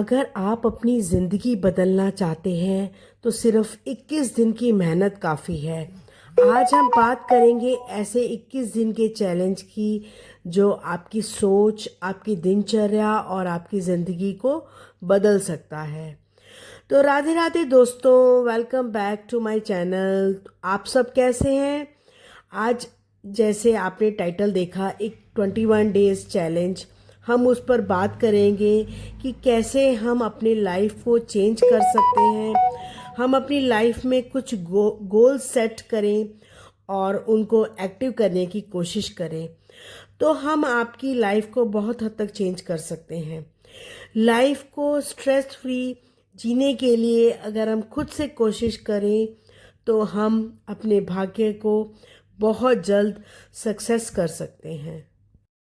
अगर आप अपनी ज़िंदगी बदलना चाहते हैं तो सिर्फ 21 दिन की मेहनत काफ़ी है। आज हम बात करेंगे ऐसे 21 दिन के चैलेंज की जो आपकी सोच, आपकी दिनचर्या और आपकी ज़िंदगी को बदल सकता है। तो राधे राधे दोस्तों, welcome back to my channel. आप सब कैसे हैं? आज जैसे आपने टाइटल देखा, एक 21 डेज चैलेंज, हम उस पर बात करेंगे कि कैसे हम अपनी लाइफ को चेंज कर सकते हैं। हम अपनी लाइफ में कुछ गोल सेट करें और उनको एक्टिव करने की कोशिश करें, तो हम आपकी लाइफ को बहुत हद तक चेंज कर सकते हैं। लाइफ को स्ट्रेस फ्री जीने के लिए अगर हम खुद से कोशिश करें तो हम अपने भाग्य को बहुत जल्द सक्सेस कर सकते हैं।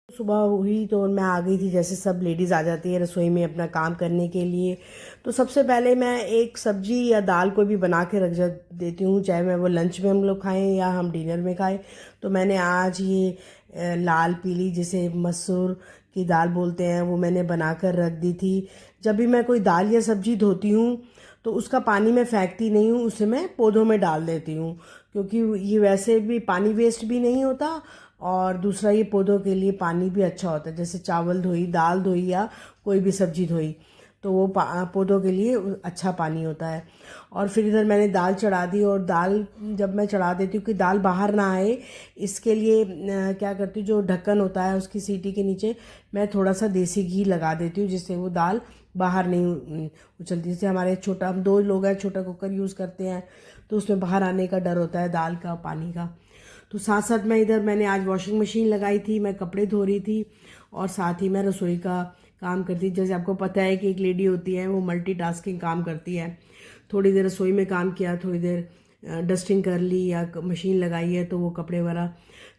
सुबह हुई तो मैं आ गई थी, जैसे सब लेडीज़ आ जाती है रसोई में अपना काम करने के लिए। तो सबसे पहले मैं एक सब्जी या दाल कोई भी बना के रख देती हूँ, चाहे मैं वो लंच में हम लोग खाएं या हम डिनर में खाएं। तो मैंने आज ये लाल पीली, जिसे मसूर की दाल बोलते हैं, वो मैंने बना कर रख दी थी। जब भी मैं कोई दाल या सब्जी धोती हूँ तो उसका पानी मैं फेंकती नहीं हूँ, उसे मैं पौधों में डाल देती हूँ, क्योंकि ये वैसे भी पानी वेस्ट भी नहीं होता और दूसरा ये पौधों के लिए पानी भी अच्छा होता है। जैसे चावल धोई, दाल धोई या कोई भी सब्जी धोई तो वो पौधों के लिए अच्छा पानी होता है। और फिर इधर मैंने दाल चढ़ा दी, और दाल जब मैं चढ़ा देती हूँ कि दाल बाहर ना आए, इसके लिए क्या करती हूँ, जो ढक्कन होता है उसकी सीटी के नीचे मैं थोड़ा सा देसी घी लगा देती हूँ, जिससे वो दाल बाहर नहीं उछलती। जैसे हमारे छोटा, हम 2 लोग हैं, छोटा कुकर यूज़ करते हैं, तो उसमें बाहर आने का डर होता है दाल का, पानी का। तो साथ साथ मैंने आज वॉशिंग मशीन लगाई थी, मैं कपड़े धो रही थी और साथ ही मैं रसोई का काम करती। जैसे आपको पता है कि एक लेडी होती है वो मल्टीटास्किंग काम करती है। थोड़ी देर रसोई में काम किया, थोड़ी देर डस्टिंग कर ली या मशीन लगाई है तो वो कपड़े वगैरह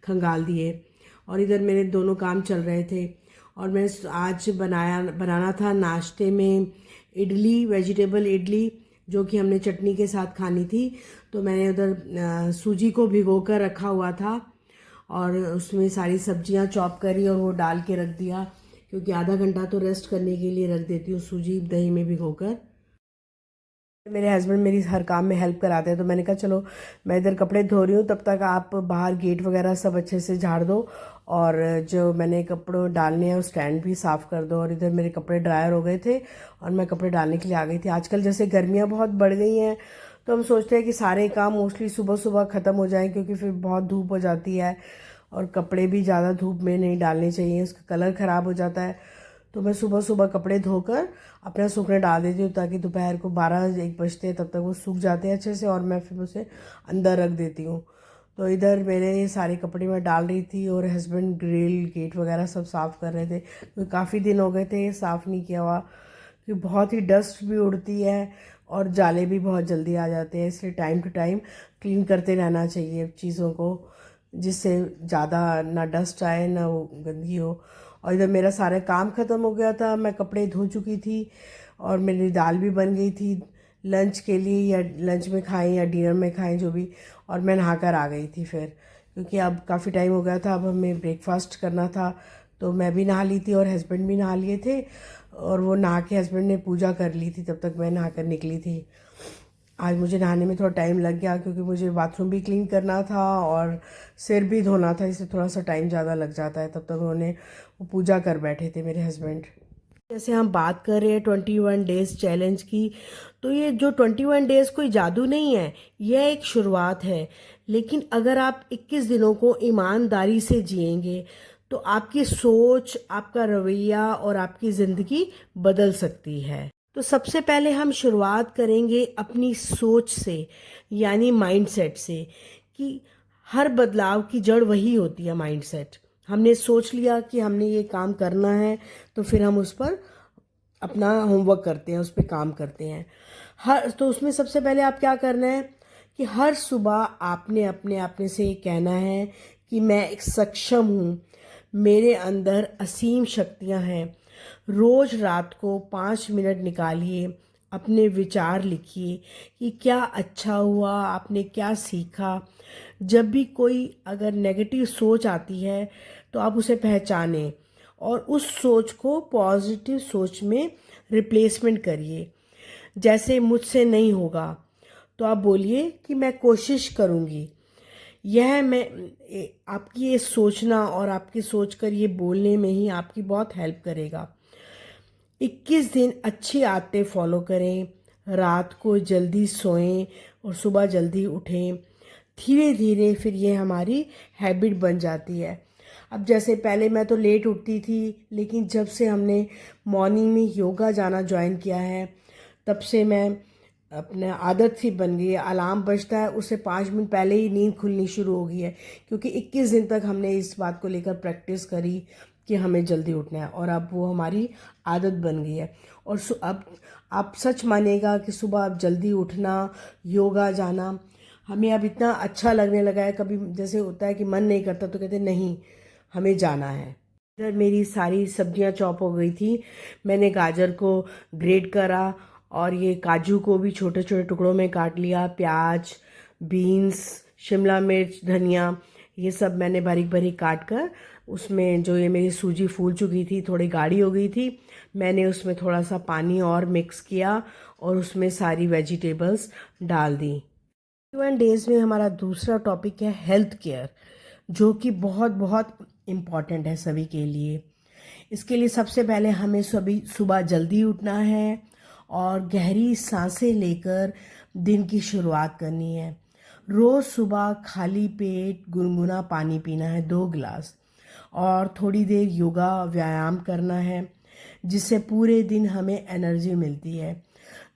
खंगाल दिए, और इधर मेरे दोनों काम चल रहे थे। और मैं आज बनाना था नाश्ते में इडली, वेजिटेबल इडली, जो कि हमने चटनी के साथ खानी थी। तो मैंने उधर सूजी को भिगो कर रखा हुआ था और उसमें सारी सब्जियां चॉप करी और वो डाल के रख दिया, क्योंकि आधा घंटा तो रेस्ट करने के लिए रख देती हूँ सूजी दही में भिगोकर। मेरे हस्बैंड मेरी हर काम में हेल्प कराते हैं, तो मैंने कहा चलो मैं इधर कपड़े धो रही हूँ, तब तक आप बाहर गेट वगैरह सब अच्छे से झाड़ दो और जो मैंने कपड़ों डालने हैं वो स्टैंड भी साफ़ कर दो। और इधर मेरे कपड़े ड्रायर हो गए थे और मैं कपड़े डालने के लिए आ गई थी। आजकल जैसे गर्मियाँ बहुत बढ़ गई हैं तो हम सोचते हैं कि सारे काम मोस्टली सुबह सुबह ख़त्म हो जाएं, क्योंकि फिर बहुत धूप हो जाती है और कपड़े भी ज़्यादा धूप में नहीं डालने चाहिए, उसका कलर ख़राब हो जाता है। तो मैं सुबह सुबह कपड़े धोकर अपना सूखने डाल देती हूँ, ताकि दोपहर को 12-1 बजते हैं तब तक वो सूख जाते हैं अच्छे से, और मैं फिर उसे अंदर रख देती हूँ। तो इधर मेरे ये सारे कपड़े मैं डाल रही थी और हस्बैंड ग्रिल गेट वगैरह सब साफ़ कर रहे थे, क्योंकि काफ़ी दिन हो गए थे साफ़ नहीं किया हुआ, क्योंकि बहुत ही डस्ट भी उड़ती है और जाले भी बहुत जल्दी आ जाते हैं। इसलिए टाइम टू टाइम क्लीन करते रहना चाहिए चीज़ों को, जिससे ज़्यादा ना डस्ट आए ना वो गंदगी हो। और इधर मेरा सारा काम ख़त्म हो गया था, मैं कपड़े धो चुकी थी और मेरी दाल भी बन गई थी लंच के लिए, या लंच में खाएं या डिनर में खाएं जो भी। और मैं नहा कर आ गई थी फिर, क्योंकि अब काफ़ी टाइम हो गया था, अब हमें ब्रेकफास्ट करना था। तो मैं भी नहा ली थी और हस्बैंड भी नहा लिए थे, और वो नहा के हस्बैंड ने पूजा कर ली थी, तब तक मैं नहा कर निकली थी। आज मुझे नहाने में थोड़ा टाइम लग गया, क्योंकि मुझे बाथरूम भी क्लीन करना था और सिर भी धोना था, इससे थोड़ा सा टाइम ज़्यादा लग जाता है। तब तक उन्होंने वो पूजा कर बैठे थे मेरे हस्बैंड। जैसे हम बात कर रहे हैं 21 डेज़ चैलेंज की, तो ये जो 21 डेज़ कोई जादू नहीं है, यह एक शुरुआत है। लेकिन अगर आप 21 दिनों को ईमानदारी से जिएंगे तो आपकी सोच, आपका रवैया और आपकी ज़िंदगी बदल सकती है। तो सबसे पहले हम शुरुआत करेंगे अपनी सोच से, यानी माइंडसेट से, कि हर बदलाव की जड़ वही होती है, माइंडसेट। हमने सोच लिया कि हमने ये काम करना है, तो फिर हम उस पर अपना होमवर्क करते हैं, उस पर काम करते हैं। तो उसमें सबसे पहले आप क्या करना है कि हर सुबह आपने अपने से ये कहना है कि मैं एक सक्षम हूँ, मेरे अंदर असीम शक्तियाँ हैं। रोज़ रात को 5 मिनट निकालिए, अपने विचार लिखिए कि क्या अच्छा हुआ, आपने क्या सीखा। जब भी कोई अगर नेगेटिव सोच आती है तो आप उसे पहचानें और उस सोच को पॉजिटिव सोच में रिप्लेसमेंट करिए। जैसे मुझसे नहीं होगा तो आप बोलिए कि मैं कोशिश करूँगी। यह आपकी ये सोचना और आपकी सोच कर ये बोलने में ही आपकी बहुत हेल्प करेगा। 21 दिन अच्छी आदतें फॉलो करें, रात को जल्दी सोएं और सुबह जल्दी उठें। धीरे धीरे फिर ये हमारी हैबिट बन जाती है। अब जैसे पहले मैं तो लेट उठती थी, लेकिन जब से हमने मॉर्निंग में योगा जाना ज्वाइन किया है, तब से मैं अपने आदत सी बन गई है। अलार्म बजता है उससे 5 मिनट पहले ही नींद खुलनी शुरू हो गई है, क्योंकि 21 दिन तक हमने इस बात को लेकर प्रैक्टिस करी कि हमें जल्दी उठना है, और अब वो हमारी आदत बन गई है। और अब आप सच मानिएगा कि सुबह आप जल्दी उठना, योगा जाना हमें अब इतना अच्छा लगने लगा है। कभी जैसे होता है कि मन नहीं करता तो कहते नहीं, हमें जाना है। इधर मेरी सारी सब्जियां चॉप हो गई थी। मैंने गाजर को ग्रेट करा और ये काजू को भी छोटे छोटे टुकड़ों में काट लिया। प्याज, बीन्स, शिमला मिर्च, धनिया, ये सब मैंने बारीक बारीक काट कर उसमें, जो ये मेरी सूजी फूल चुकी थी, थोड़ी गाढ़ी हो गई थी, मैंने उसमें थोड़ा सा पानी और मिक्स किया और उसमें सारी वेजिटेबल्स डाल दी। 21 डेज में हमारा दूसरा टॉपिक है हेल्थ केयर, जो कि बहुत बहुत इम्पॉर्टेंट है सभी के लिए। इसके लिए सबसे पहले हमें सभी सुबह जल्दी उठना है और गहरी सांसें लेकर दिन की शुरुआत करनी है। रोज़ सुबह खाली पेट गुनगुना पानी पीना है, 2 गिलास, और थोड़ी देर योगा व्यायाम करना है, जिससे पूरे दिन हमें एनर्जी मिलती है।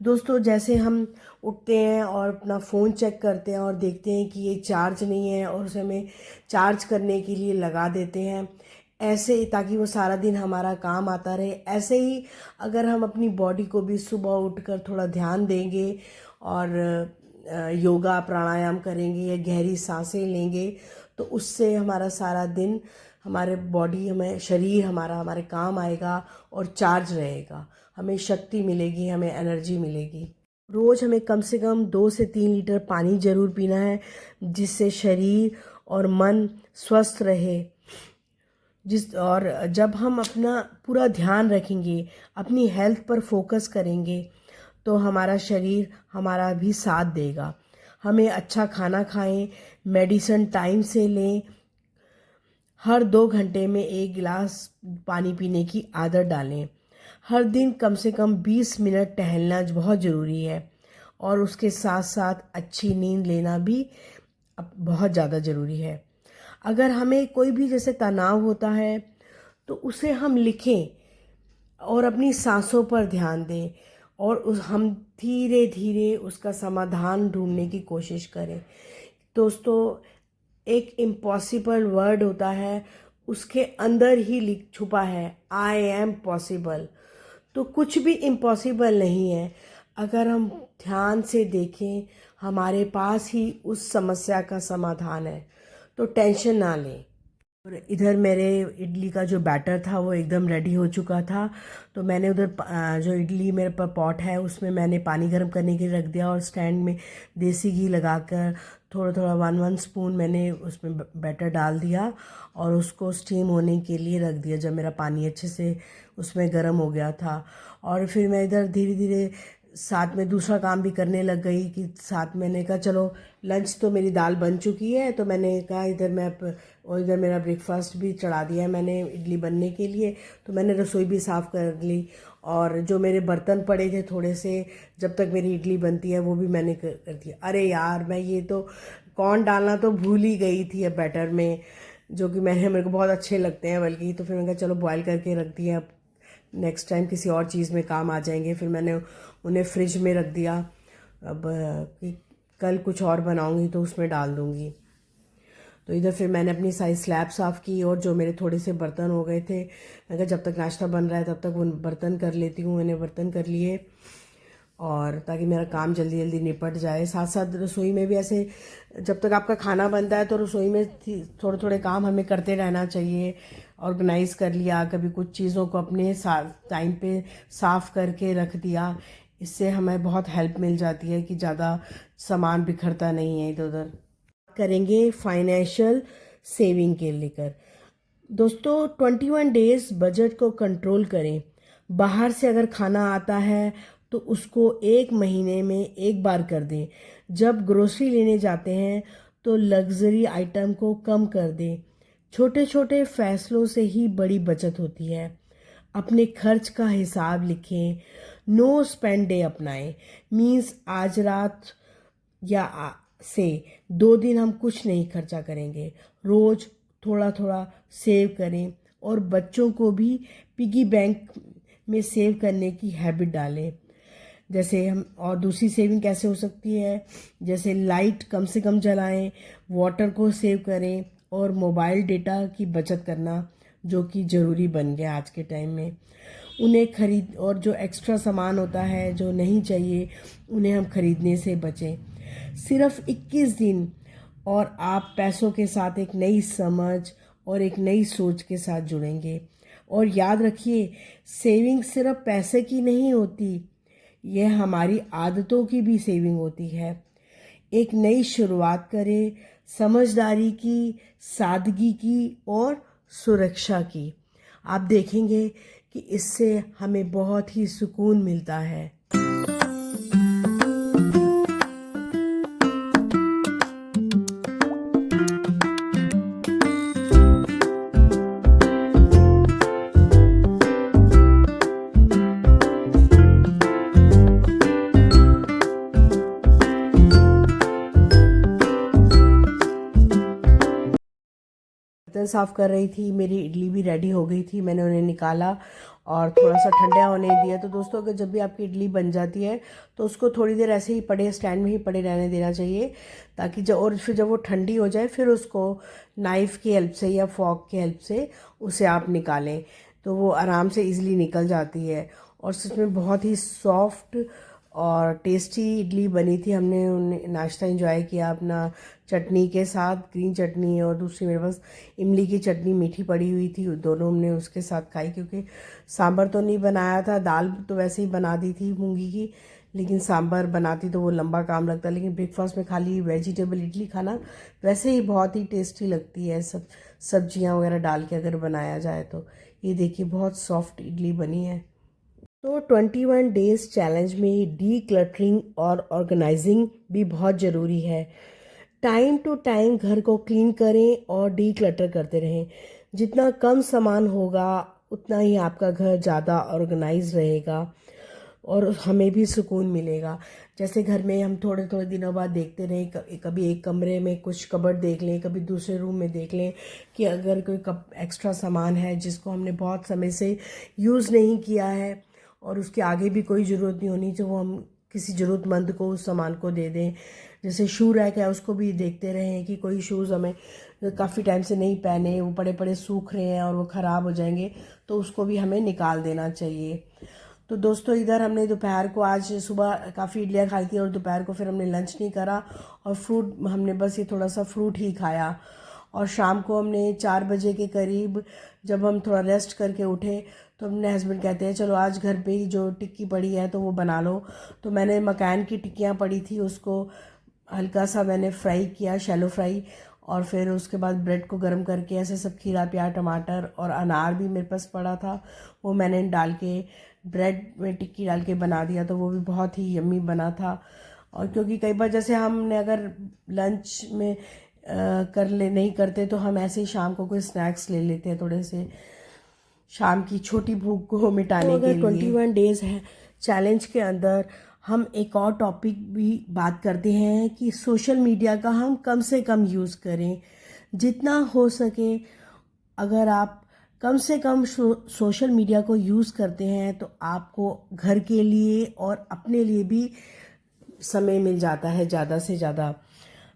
दोस्तों, जैसे हम उठते हैं और अपना फ़ोन चेक करते हैं और देखते हैं कि ये चार्ज नहीं है और उसे हमें चार्ज करने के लिए लगा देते हैं, ऐसे ही ताकि वो सारा दिन हमारा काम आता रहे, ऐसे ही अगर हम अपनी बॉडी को भी सुबह उठकर थोड़ा ध्यान देंगे और योगा प्राणायाम करेंगे या गहरी सांसें लेंगे, तो उससे हमारा सारा दिन, हमारे बॉडी, हमें शरीर हमारा हमारे काम आएगा और चार्ज रहेगा, हमें शक्ति मिलेगी, हमें एनर्जी मिलेगी। रोज़ हमें कम से कम 2 से 3 लीटर पानी ज़रूर पीना है, जिससे शरीर और मन स्वस्थ रहे। और जब हम अपना पूरा ध्यान रखेंगे, अपनी हेल्थ पर फोकस करेंगे, तो हमारा शरीर हमारा भी साथ देगा। हमें अच्छा खाना खाएं, मेडिसिन टाइम से लें, हर 2 घंटे में 1 गिलास पानी पीने की आदत डालें। हर दिन कम से कम 20 मिनट टहलना बहुत ज़रूरी है, और उसके साथ साथ अच्छी नींद लेना भी बहुत ज़्यादा ज़रूरी है। अगर हमें कोई भी जैसे तनाव होता है तो उसे हम लिखें और अपनी सांसों पर ध्यान दें, और हम धीरे धीरे उसका समाधान ढूंढने की कोशिश करें। दोस्तों, एक इम्पॉसिबल वर्ड होता है, उसके अंदर ही छुपा है आई एम पॉसिबल। तो कुछ भी इम्पॉसिबल नहीं है। अगर हम ध्यान से देखें, हमारे पास ही उस समस्या का समाधान है, तो टेंशन ना लें। और इधर मेरे इडली का जो बैटर था वो एकदम रेडी हो चुका था, तो मैंने उधर जो इडली मेरे पर पॉट है उसमें मैंने पानी गर्म करने के लिए रख दिया, और स्टैंड में देसी घी लगाकर थोड़ा थोड़ा 1 स्पून मैंने उसमें बैटर डाल दिया और उसको स्टीम होने के लिए रख दिया, जब मेरा पानी अच्छे से उसमें गर्म हो गया था। और फिर मैं इधर धीरे धीरे साथ में दूसरा काम भी करने लग गई, कि साथ मैंने कहा चलो लंच तो मेरी दाल बन चुकी है, तो मैंने कहा और इधर मेरा ब्रेकफास्ट भी चढ़ा दिया है मैंने इडली बनने के लिए, तो मैंने रसोई भी साफ़ कर ली, और जो मेरे बर्तन पड़े थे थोड़े से, जब तक मेरी इडली बनती है वो भी मैंने कर दिया। अरे यार, मैं ये तो कॉर्न डालना तो भूल ही गई थी अब बैटर में, जो कि मेरे को बहुत अच्छे लगते हैं बल्कि, तो फिर मैंने कहा चलो बॉयल करके रख दिया, अब नेक्स्ट टाइम किसी और चीज़ में काम आ जाएंगे। फिर मैंने उन्हें फ्रिज में रख दिया, अब कि कल कुछ और बनाऊंगी तो उसमें डाल दूंगी। तो इधर फिर मैंने अपनी सारी स्लैब साफ़ की, और जो मेरे थोड़े से बर्तन हो गए थे, मैं कहा जब तक नाश्ता बन रहा है तब तक वो बर्तन कर लेती हूँ। मैंने बर्तन कर लिए, और ताकि मेरा काम जल्दी जल्दी निपट जाए। साथ साथ रसोई में भी ऐसे, जब तक आपका खाना बनता है तो रसोई में थोड़े थोड़े काम हमें करते रहना चाहिए। ऑर्गेनाइज़ कर लिया, कभी कुछ चीज़ों को अपने टाइम पे साफ़ करके रख दिया, इससे हमें बहुत हेल्प मिल जाती है कि ज़्यादा सामान बिखरता नहीं है इधर उधर। करेंगे फाइनेंशियल सेविंग के लेकर। दोस्तों 21 डेज बजट को कंट्रोल करें। बाहर से अगर खाना आता है तो उसको एक महीने में एक बार कर दें। जब ग्रोसरी लेने जाते हैं तो लग्जरी आइटम को कम कर दें। छोटे छोटे फैसलों से ही बड़ी बचत होती है। अपने खर्च का हिसाब लिखें। नो स्पेंड डे अपनाएं। मीन्स आज रात या से 2 दिन हम कुछ नहीं खर्चा करेंगे। रोज थोड़ा थोड़ा सेव करें और बच्चों को भी पिगी बैंक में सेव करने की हैबिट डालें। जैसे हम और दूसरी सेविंग कैसे हो सकती है, जैसे लाइट कम से कम जलाएं, वाटर को सेव करें और मोबाइल डेटा की बचत करना, जो कि ज़रूरी बन गया आज के टाइम में। उन्हें खरीद और जो एक्स्ट्रा सामान होता है जो नहीं चाहिए उन्हें हम खरीदने से बचें। सिर्फ 21 दिन और आप पैसों के साथ एक नई समझ और एक नई सोच के साथ जुड़ेंगे। और याद रखिए, सेविंग सिर्फ पैसे की नहीं होती, यह हमारी आदतों की भी सेविंग होती है। एक नई शुरुआत करें, समझदारी की, सादगी की और सुरक्षा की। आप देखेंगे कि इससे हमें बहुत ही सुकून मिलता है। बर्तन साफ़ कर रही थी, मेरी इडली भी रेडी हो गई थी। मैंने उन्हें निकाला और थोड़ा सा ठंडा होने दिया। तो दोस्तों, अगर जब भी आपकी इडली बन जाती है तो उसको थोड़ी देर ऐसे ही पड़े स्टैंड में ही पड़े रहने देना चाहिए, ताकि जब और फिर जब वो ठंडी हो जाए फिर उसको नाइफ़ की हेल्प से या फॉक की हेल्प से उसे आप निकालें, तो वो आराम से इजीली निकल जाती है। और सच में बहुत ही सॉफ्ट और टेस्टी इडली बनी थी। हमने उन्हें नाश्ता एंजॉय किया अपना चटनी के साथ, ग्रीन चटनी, और दूसरी मेरे पास इमली की चटनी मीठी पड़ी हुई थी, दोनों हमने उसके साथ खाई। क्योंकि सांभर तो नहीं बनाया था, दाल तो वैसे ही बना दी थी मूंगी की, लेकिन सांभर बनाती तो वो लंबा काम लगता। लेकिन ब्रेकफास्ट में खाली वेजिटेबल इडली खाना वैसे ही बहुत ही टेस्टी लगती है, सब सब्जियां वगैरह डाल के अगर बनाया जाए तो। ये देखिए, बहुत सॉफ्ट इडली बनी है। तो 21 डेज चैलेंज में डी क्लटरिंग और ऑर्गेनाइजिंग भी बहुत ज़रूरी है। टाइम टू टाइम घर को क्लीन करें और डी क्लटर करते रहें। जितना कम सामान होगा उतना ही आपका घर ज़्यादा ऑर्गेनाइज रहेगा और हमें भी सुकून मिलेगा। जैसे घर में हम थोड़े थोड़े दिनों बाद देखते रहें, कभी एक कमरे में कुछ कबर्ड देख लें, कभी दूसरे रूम में देख लें कि अगर कोई एक्स्ट्रा सामान है जिसको हमने बहुत समय से यूज़ नहीं किया है और उसके आगे भी कोई ज़रूरत नहीं होनी, तो वो हम किसी ज़रूरतमंद को उस सामान को दे दें। जैसे शू रैक है, उसको भी देखते रहें कि कोई शूज़ हमें काफ़ी टाइम से नहीं पहने, वो पड़े पड़े सूख रहे हैं और वो ख़राब हो जाएंगे, तो उसको भी हमें निकाल देना चाहिए। तो दोस्तों, इधर हमने दोपहर को, आज सुबह काफ़ी इडलियाँ खाई थी और दोपहर को फिर हमने लंच नहीं करा और फ्रूट, हमने बस ये थोड़ा सा फ्रूट ही खाया। और शाम को हमने 4 बजे के करीब जब हम थोड़ा रेस्ट करके उठे तो अपने हस्बैंड कहते हैं चलो आज घर पे ही जो टिक्की पड़ी है तो वो बना लो। तो मैंने मकान की टिक्कियाँ पड़ी थी, उसको हल्का सा मैंने फ्राई किया, शैलो फ्राई, और फिर उसके बाद ब्रेड को गर्म करके ऐसे सब खीरा प्याज टमाटर और अनार भी मेरे पास पड़ा था, वो मैंने डाल के ब्रेड में टिक्की डाल के बना दिया, तो वो भी बहुत ही यम्मी बना था। और क्योंकि कई बार जैसे हमने अगर लंच में कर ले नहीं करते तो हम ऐसे ही शाम को कोई स्नैक्स ले लेते हैं थोड़े से, शाम की छोटी भूख को मिटाने के लिए। 21 डेज है चैलेंज के अंदर हम एक और टॉपिक भी बात करते हैं कि सोशल मीडिया का हम कम से कम यूज़ करें। जितना हो सके, अगर आप कम से कम सोशल मीडिया को यूज़ करते हैं तो आपको घर के लिए और अपने लिए भी समय मिल जाता है ज़्यादा से ज़्यादा।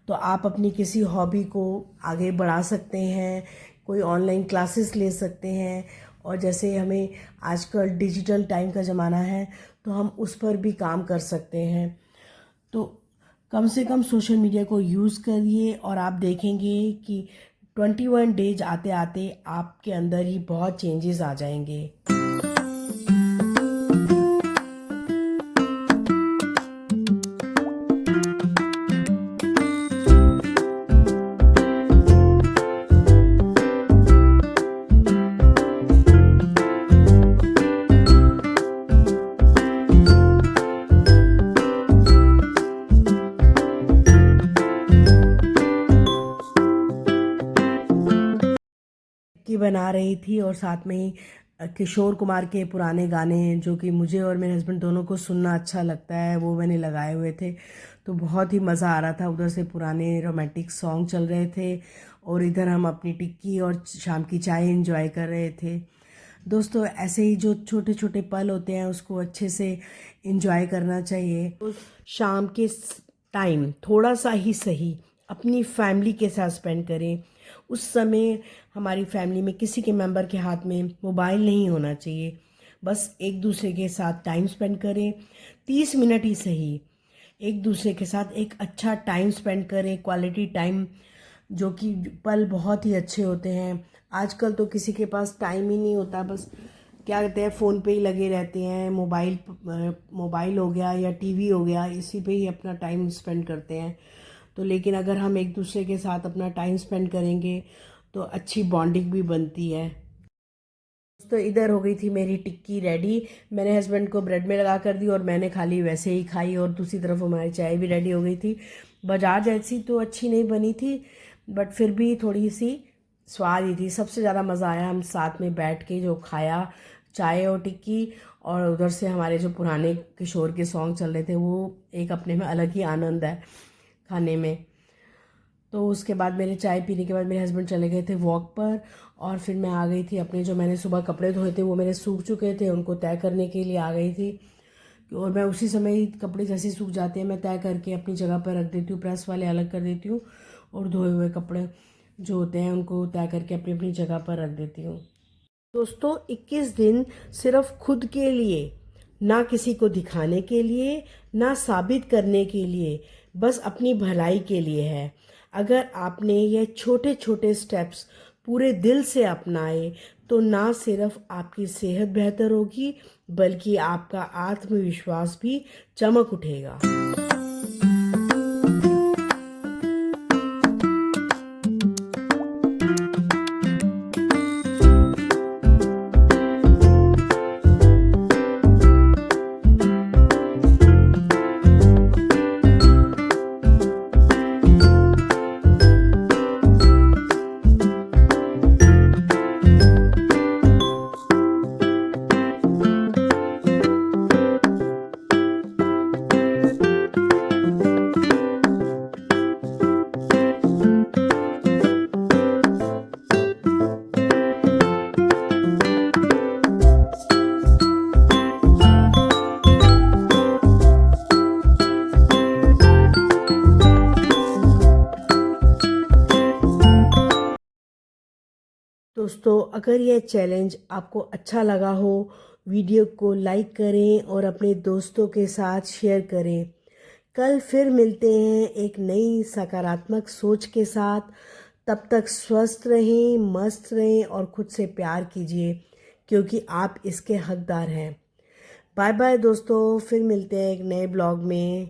तो आप अपनी किसी हॉबी को आगे बढ़ा सकते हैं, कोई ऑनलाइन क्लासेस ले सकते हैं, और जैसे हमें आजकल डिजिटल टाइम का ज़माना है तो हम उस पर भी काम कर सकते हैं। तो कम से कम सोशल मीडिया को यूज़ करिए और आप देखेंगे कि 21 डेज आते आते आपके अंदर ही बहुत चेंजेस आ जाएंगे। बना रही थी और साथ में ही किशोर कुमार के पुराने गाने जो कि मुझे और मेरे हस्बैंड दोनों को सुनना अच्छा लगता है वो मैंने लगाए हुए थे। तो बहुत ही मज़ा आ रहा था, उधर से पुराने रोमांटिक सॉन्ग चल रहे थे और इधर हम अपनी टिक्की और शाम की चाय एंजॉय कर रहे थे। दोस्तों ऐसे ही जो छोटे छोटे पल होते हैं उसको अच्छे से एंजॉय करना चाहिए। तो शाम के टाइम थोड़ा सा ही सही अपनी फैमिली के साथ स्पेंड करें। उस समय हमारी फैमिली में किसी के मेंबर के हाथ में मोबाइल नहीं होना चाहिए। बस एक दूसरे के साथ टाइम स्पेंड करें, 30 मिनट ही सही एक दूसरे के साथ एक अच्छा टाइम स्पेंड करें, क्वालिटी टाइम, जो कि पल बहुत ही अच्छे होते हैं। आजकल तो किसी के पास टाइम ही नहीं होता, बस क्या कहते हैं फ़ोन पे ही लगे रहते हैं। मोबाइल हो गया या टीवी हो गया, इसी पे ही अपना टाइम स्पेंड करते हैं। तो लेकिन अगर हम एक दूसरे के साथ अपना टाइम स्पेंड करेंगे तो अच्छी बॉन्डिंग भी बनती है। तो इधर हो गई थी मेरी टिक्की रेडी। मैंने हस्बैंड को ब्रेड में लगा कर दी और मैंने खाली वैसे ही खाई, और दूसरी तरफ हमारी चाय भी रेडी हो गई थी। बाजार जैसी तो अच्छी नहीं बनी थी, बट फिर भी थोड़ी सी स्वाद ही थी। सबसे ज़्यादा मज़ा आया हम साथ में बैठ के जो खाया, चाय और टिक्की, और उधर से हमारे जो पुराने किशोर के सॉन्ग चल रहे थे, वो एक अपने में अलग ही आनंद है खाने में। तो उसके बाद मेरे चाय पीने के बाद मेरे हस्बैंड चले गए थे वॉक पर, और फिर मैं आ गई थी। अपने जो मैंने सुबह कपड़े धोए थे वो मेरे सूख चुके थे, उनको तय करने के लिए आ गई थी। और मैं उसी समय ही कपड़े जैसे सूख जाते हैं मैं तय करके अपनी जगह पर रख देती हूँ, प्रेस वाले अलग कर देती हूँ और धोए हुए कपड़े जो होते हैं उनको तय करके अपनी अपनी जगह पर रख देती हूँ। दोस्तों 21 दिन सिर्फ खुद के लिए, ना किसी को दिखाने के लिए, ना साबित करने के लिए, बस अपनी भलाई के लिए है। अगर आपने ये छोटे छोटे स्टेप्स पूरे दिल से अपनाए तो ना सिर्फ आपकी सेहत बेहतर होगी बल्कि आपका आत्मविश्वास भी चमक उठेगा। दोस्तों अगर यह चैलेंज आपको अच्छा लगा हो, वीडियो को लाइक करें और अपने दोस्तों के साथ शेयर करें। कल फिर मिलते हैं एक नई सकारात्मक सोच के साथ। तब तक स्वस्थ रहें, मस्त रहें और खुद से प्यार कीजिए क्योंकि आप इसके हकदार हैं। बाय बाय दोस्तों, फिर मिलते हैं एक नए ब्लॉग में।